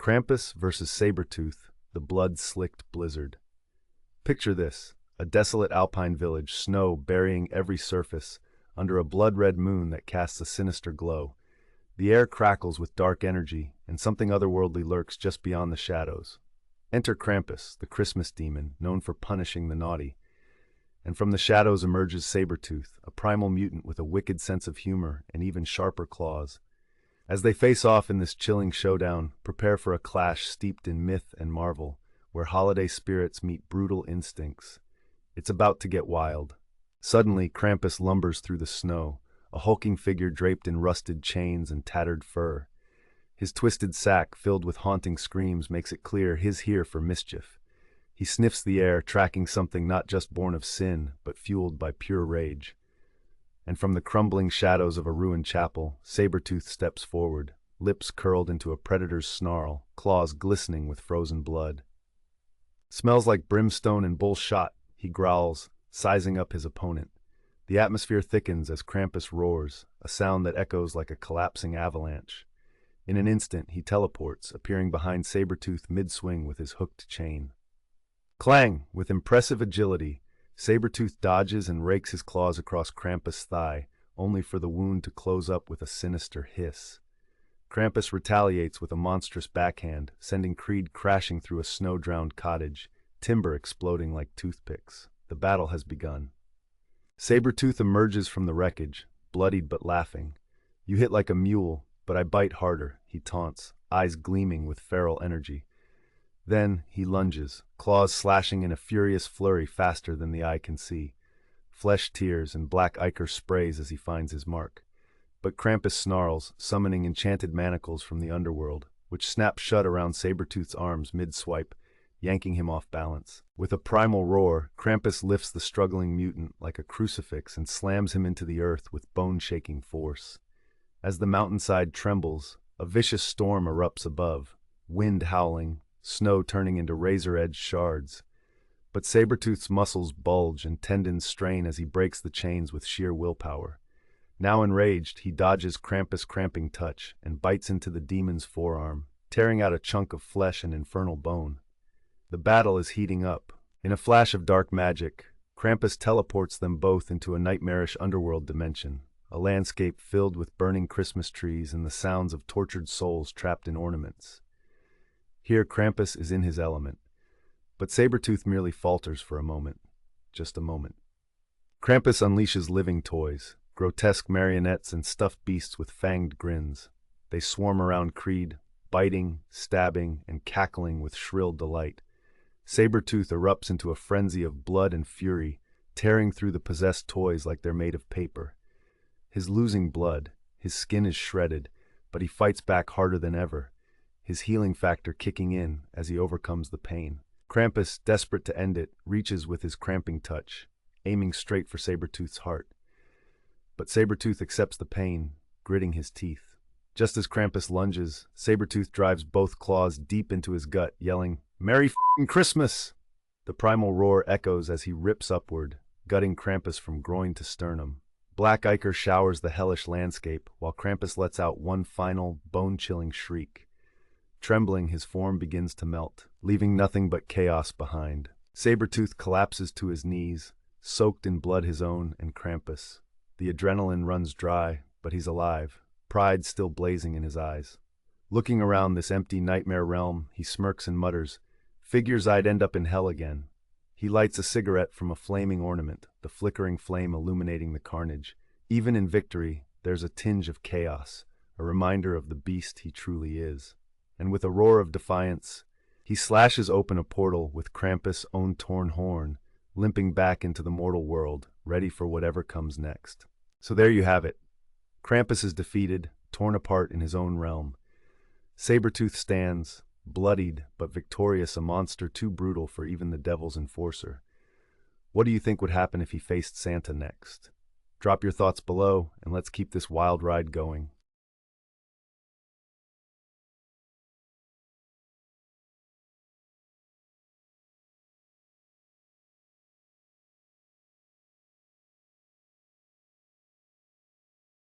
Krampus versus Sabertooth, the blood-slicked blizzard. Picture this, a desolate alpine village, snow burying every surface, under a blood-red moon that casts a sinister glow. The air crackles with dark energy, and something otherworldly lurks just beyond the shadows. Enter Krampus, the Christmas demon, known for punishing the naughty. And from the shadows emerges Sabertooth, a primal mutant with a wicked sense of humor and even sharper claws. As they face off in this chilling showdown, prepare for a clash steeped in myth and marvel, where holiday spirits meet brutal instincts. It's about to get wild. Suddenly, Krampus lumbers through the snow, a hulking figure draped in rusted chains and tattered fur. His twisted sack, filled with haunting screams, makes it clear he's here for mischief. He sniffs the air, tracking something not just born of sin, but fueled by pure rage. And from the crumbling shadows of a ruined chapel, Sabertooth steps forward, lips curled into a predator's snarl, claws glistening with frozen blood. "Smells like brimstone and bullshot," he growls, sizing up his opponent. The atmosphere thickens as Krampus roars, a sound that echoes like a collapsing avalanche. In an instant, he teleports, appearing behind Sabertooth mid-swing with his hooked chain. Clang! With impressive agility, Sabertooth dodges and rakes his claws across Krampus' thigh, only for the wound to close up with a sinister hiss. Krampus retaliates with a monstrous backhand, sending Creed crashing through a snow-drowned cottage, timber exploding like toothpicks. The battle has begun. Sabertooth emerges from the wreckage, bloodied but laughing. "You hit like a mule, but I bite harder," he taunts, eyes gleaming with feral energy. Then he lunges, claws slashing in a furious flurry faster than the eye can see. Flesh tears and black ichor sprays as he finds his mark. But Krampus snarls, summoning enchanted manacles from the underworld, which snap shut around Sabertooth's arms mid-swipe, yanking him off balance. With a primal roar, Krampus lifts the struggling mutant like a crucifix and slams him into the earth with bone-shaking force. As the mountainside trembles, a vicious storm erupts above, wind howling, snow turning into razor-edged shards. But Sabertooth's muscles bulge and tendons strain as he breaks the chains with sheer willpower. Now enraged, he dodges Krampus' cramping touch and bites into the demon's forearm, tearing out a chunk of flesh and infernal bone. The battle is heating up. In a flash of dark magic, Krampus teleports them both into a nightmarish underworld dimension, a landscape filled with burning Christmas trees and the sounds of tortured souls trapped in ornaments. Here Krampus is in his element, but Sabertooth merely falters for a moment. Just a moment. Krampus unleashes living toys, grotesque marionettes and stuffed beasts with fanged grins. They swarm around Creed, biting, stabbing, and cackling with shrill delight. Sabertooth erupts into a frenzy of blood and fury, tearing through the possessed toys like they're made of paper. His losing blood, his skin is shredded, but he fights back harder than ever, his healing factor kicking in as he overcomes the pain. Krampus, desperate to end it, reaches with his cramping touch, aiming straight for Sabertooth's heart. But Sabertooth accepts the pain, gritting his teeth. Just as Krampus lunges, Sabertooth drives both claws deep into his gut, yelling, "Merry f***ing Christmas!" The primal roar echoes as he rips upward, gutting Krampus from groin to sternum. Black ichor showers the hellish landscape, while Krampus lets out one final, bone-chilling shriek. Trembling, his form begins to melt, leaving nothing but chaos behind. Sabertooth collapses to his knees, soaked in blood his own and Krampus. The adrenaline runs dry, but he's alive, pride still blazing in his eyes. Looking around this empty nightmare realm, he smirks and mutters, "Figures I'd end up in hell again." He lights a cigarette from a flaming ornament, the flickering flame illuminating the carnage. Even in victory, there's a tinge of chaos, a reminder of the beast he truly is. And with a roar of defiance, he slashes open a portal with Krampus' own torn horn, limping back into the mortal world, ready for whatever comes next. So there you have it. Krampus is defeated, torn apart in his own realm. Sabertooth stands, bloodied but victorious, a monster too brutal for even the devil's enforcer. What do you think would happen if he faced Santa next? Drop your thoughts below, and let's keep this wild ride going.